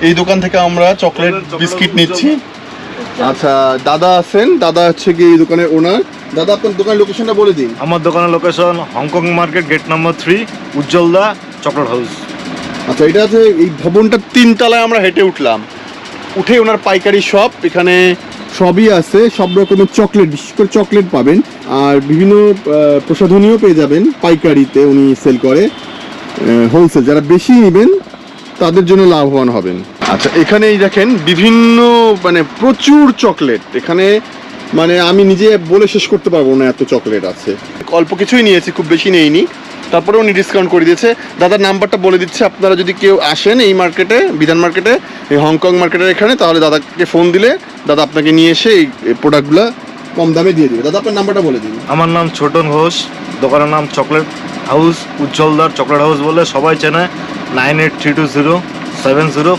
এই দোকান থেকে আমরা চকলেট বিস্কিট নিচ্ছি। আচ্ছা, দাদা আছেন, দাদা হচ্ছে কি এই দোকানের ওনার। দাদা, আপনার দোকানের লোকেশনটা বলে দিন। আমার দোকানের location Hong Kong market, gate number 3, উজ্জ্বলদা চকলেট হাউস। আচ্ছা, এটা আছে এই ভবনটার 3 তলায় আমরা হেঁটে উঠলাম। উঠে ওনার পাইকারি শপ, এখানে সবই আছে, সব রকমের চকলেট, বিশেষ করে চকলেট পাবেন, আর বিভিন্ন প্রসাধনীও পেয়ে যাবেন পাইকারিতে। উনি সেল করে হোলসেল, যারা বেশি নেবেন তাদের জন্য লাভবান হবেন। আচ্ছা, এখানে এই দেখেন বিভিন্ন মানে প্রচুর চকলেট এখানে, মানে আমি নিজে বলে শেষ করতে পারবো না, এত চকলেট আছে। অল্প কিছুই নিয়েছি, খুব বেশি নেইনি, তারপরে উনি ডিসকাউন্ট করে দিয়েছে। দাদার নাম্বারটা বলে দিচ্ছে, আপনারা যদি কেউ আসেন এই মার্কেটে, বিধান মার্কেটে, এই হংকং মার্কেটের এখানে, তাহলে দাদাকে ফোন দিলে দাদা আপনাকে নিয়ে এসে এই প্রোডাক্টগুলো কম দামে দিয়ে দেবে। দাদা, আপনার নাম্বারটা বলে দিন। আমার নাম ছোটন ঘোষ, দোকানের নাম চকলেট হাউস, উজ্জ্বলদার চকলেট হাউস বলে সবাই চেনে। 98320704